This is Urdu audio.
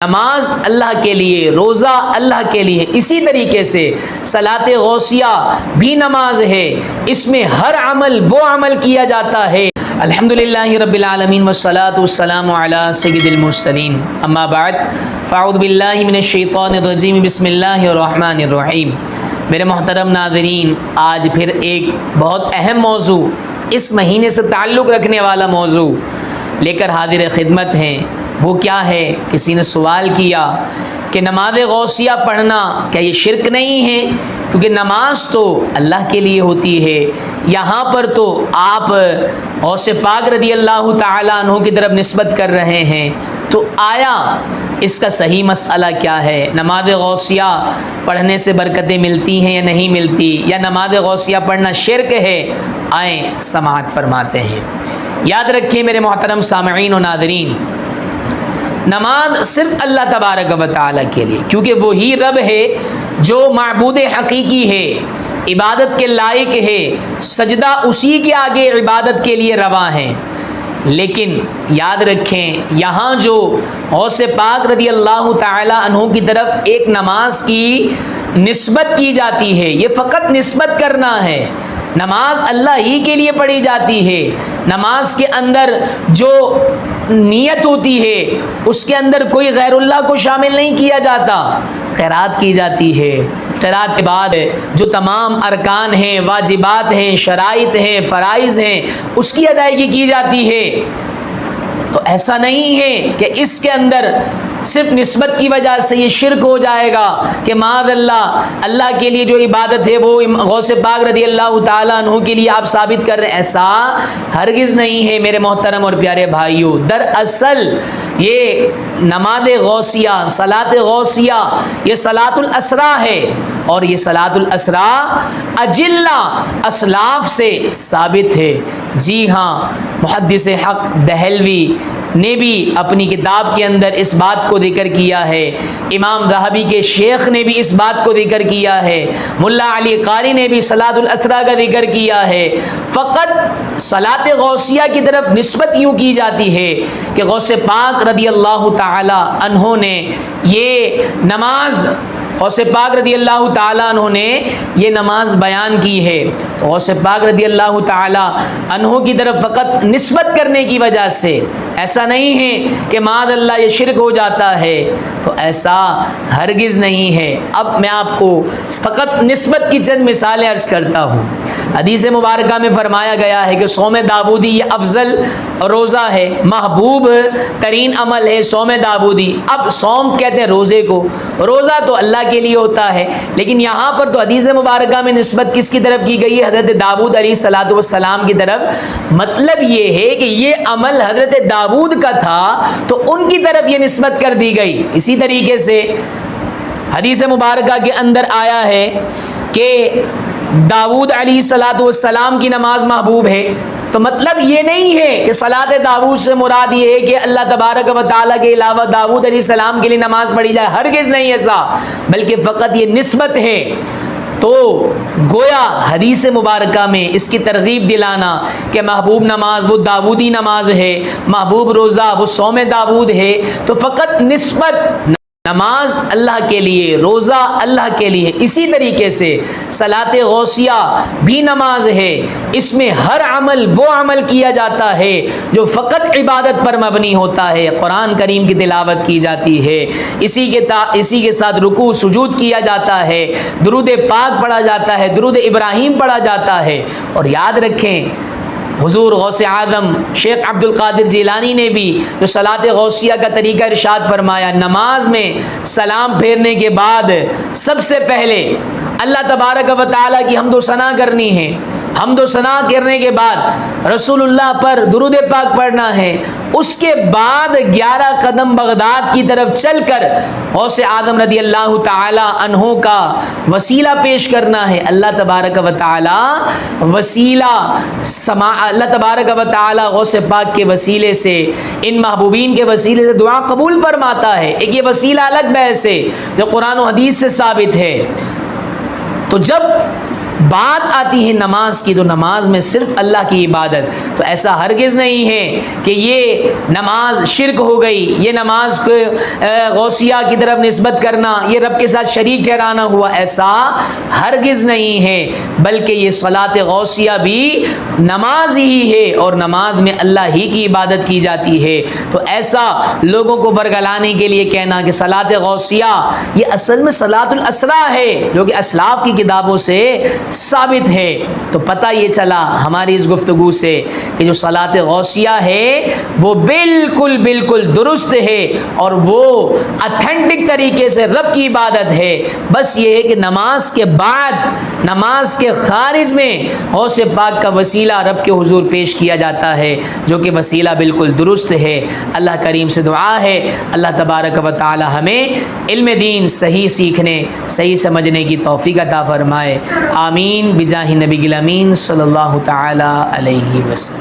نماز اللہ کے لیے، روزہ اللہ کے لیے، اسی طریقے سے صلاۃ غوثیہ بھی نماز ہے، اس میں ہر عمل وہ عمل کیا جاتا ہے۔ الحمدللہ رب العالمین والصلاة والسلام علی سید المرسلین، اما بعد فاعوذ باللہ من الشیطان الرجیم، بسم اللہ الرحمن الرحیم۔ میرے محترم ناظرین، آج پھر ایک بہت اہم موضوع، اس مہینے سے تعلق رکھنے والا موضوع لے کر حاضر خدمت ہیں۔ وہ کیا ہے؟ کسی نے سوال کیا کہ نماز غوثیہ پڑھنا کیا یہ شرک نہیں ہے؟ کیونکہ نماز تو اللہ کے لیے ہوتی ہے، یہاں پر تو آپ غوث پاک رضی اللہ تعالیٰ عنہ کی طرف نسبت کر رہے ہیں، تو آیا اس کا صحیح مسئلہ کیا ہے؟ نماز غوثیہ پڑھنے سے برکتیں ملتی ہیں یا نہیں ملتی، یا نماز غوثیہ پڑھنا شرک ہے؟ آئیں سماعت فرماتے ہیں۔ یاد رکھیں میرے محترم سامعین و ناظرین، نماز صرف اللہ تبارک و تعالیٰ کے لیے، کیونکہ وہی رب ہے جو معبود حقیقی ہے، عبادت کے لائق ہے، سجدہ اسی کے آگے عبادت کے لیے رواں ہے۔ لیکن یاد رکھیں، یہاں جو غوث پاک رضی اللہ تعالیٰ عنہ کی طرف ایک نماز کی نسبت کی جاتی ہے، یہ فقط نسبت کرنا ہے۔ نماز اللہ ہی کے لیے پڑھی جاتی ہے۔ نماز کے اندر جو نیت ہوتی ہے اس کے اندر کوئی غیر اللہ کو شامل نہیں کیا جاتا، قرات کی جاتی ہے۔ قرات کے بعد جو تمام ارکان ہیں، واجبات ہیں، شرائط ہیں، فرائض ہیں، اس کی ادائیگی کی جاتی ہے۔ تو ایسا نہیں ہے کہ اس کے اندر صرف نسبت کی وجہ سے یہ شرک ہو جائے گا کہ معاذ اللہ کے لیے جو عبادت ہے وہ غوث پاک رضی اللہ تعالیٰ عنہ کے لیے آپ ثابت کر رہے ہیں، ایسا ہرگز نہیں ہے میرے محترم اور پیارے بھائیوں۔ دراصل یہ نماز غوثیہ، صلاۃ غوثیہ، یہ صلاۃ الاسراء ہے، اور یہ صلاۃ الاسراء اجلہ اسلاف سے ثابت ہے۔ جی ہاں، محدث حق دہلوی نے بھی اپنی کتاب کے اندر اس بات کو ذکر کیا ہے، امام ذہبی کے شیخ نے بھی اس بات کو ذکر کیا ہے، ملا علی قاری نے بھی صلاۃ الاسراء کا ذکر کیا ہے۔ فقط صلاۃ غوثیہ کی طرف نسبت یوں کی جاتی ہے کہ غوث پاک رضی اللہ تعالی عنہ نے یہ نماز، غوث پاک رضی اللہ تعالیٰ عنہ نے یہ نماز بیان کی ہے، غوث پاک رضی اللہ تعالیٰ عنہ کی طرف فقط نسبت کرنے کی وجہ سے، ایسا نہیں ہے کہ معاذ اللہ یہ شرک ہو جاتا ہے، تو ایسا ہرگز نہیں ہے۔ اب میں آپ کو فقط نسبت کی چند مثالیں عرض کرتا ہوں۔ حدیث مبارکہ میں فرمایا گیا ہے کہ صوم داودی یہ افضل روزہ ہے، محبوب ترین عمل ہے صوم داودی۔ اب صوم کہتے ہیں روزے کو، روزہ تو اللہ کے لیے ہوتا ہے، لیکن یہاں پر تو حدیث مبارکہ میں نسبت کس کی طرف کی گئی ہے؟ حضرت داؤد علیہ الصلوۃ والسلام کی طرف۔ مطلب یہ ہے کہ یہ عمل حضرت داؤد کا تھا تو ان کی طرف یہ نسبت کر دی گئی۔ اسی طریقے سے حدیث مبارکہ کے اندر آیا ہے کہ داؤد علیہ الصلوۃ والسلام کی نماز محبوب ہے، تو مطلب یہ نہیں ہے کہ صلاۃ داؤد سے مراد یہ ہے کہ اللہ تبارک و تعالیٰ کے علاوہ داؤد علیہ السلام کے لیے نماز پڑھی جائے، ہرگز نہیں ایسا، بلکہ فقط یہ نسبت ہے۔ تو گویا حدیث مبارکہ میں اس کی ترغیب دلانا کہ محبوب نماز وہ داودی نماز ہے، محبوب روزہ وہ صوم داود ہے، تو فقط نسبت، نماز اللہ کے لیے، روزہ اللہ کے لیے، اسی طریقے سے صلاۃ غوثیہ بھی نماز ہے، اس میں ہر عمل وہ عمل کیا جاتا ہے جو فقط عبادت پر مبنی ہوتا ہے، قرآن کریم کی تلاوت کی جاتی ہے، اسی کے ساتھ رکوع سجود کیا جاتا ہے، درود پاک پڑھا جاتا ہے، درود ابراہیم پڑھا جاتا ہے۔ اور یاد رکھیں، حضور غوث اعظم شیخ عبد القادر جیلانی نے بھی جو صلاۃ غوثیہ کا طریقہ ارشاد فرمایا، نماز میں سلام پھیرنے کے بعد سب سے پہلے اللہ تبارک و تعالیٰ کی حمد و ثنا کرنی ہے، حمد و ثنا کرنے کے بعد رسول اللہ پر درود پاک پڑھنا ہے، اس کے بعد 11 قدم بغداد کی طرف چل کر غوث اعظم رضی اللہ تعالی عنہ کا وسیلہ پیش کرنا ہے۔ اللہ تبارک و تعالی وسیلہ اللہ تبارک و تعالی غوث پاک کے وسیلے سے، ان محبوبین کے وسیلے سے دعا قبول فرماتا ہے۔ ایک یہ وسیلہ الگ بحث ہے جو قرآن و حدیث سے ثابت ہے۔ تو جب بات آتی ہے نماز کی تو نماز میں صرف اللہ کی عبادت، تو ایسا ہرگز نہیں ہے کہ یہ نماز شرک ہو گئی، یہ نماز کو غوثیہ کی طرف نسبت کرنا، یہ رب کے ساتھ شریک ٹھہرانا ہوا، ایسا ہرگز نہیں ہے، بلکہ یہ صلاۃ غوثیہ بھی نماز ہی ہے اور نماز میں اللہ ہی کی عبادت کی جاتی ہے۔ تو ایسا لوگوں کو برگلانے کے لیے کہنا کہ صلاۃ غوثیہ یہ اصل میں صلاۃ الاسریٰ ہے جو کہ اسلاف کی کتابوں سے ثابت ہے، تو پتہ یہ چلا ہماری اس گفتگو سے کہ جو صلاۃ غوثیہ ہے وہ بالکل درست ہے اور وہ اتھینٹک طریقے سے رب کی عبادت ہے۔ بس یہ ہے کہ نماز کے بعد، نماز کے خارج میں غوث پاک کا وسیلہ رب کے حضور پیش کیا جاتا ہے، جو کہ وسیلہ بالکل درست ہے۔ اللہ کریم سے دعا ہے اللہ تبارک و تعالی ہمیں علم دین صحیح سیکھنے، صحیح سمجھنے کی توفیق عطا فرمائے، آمین بجاہ نبی الامین صلی اللہ تعالی علیہ وسلم۔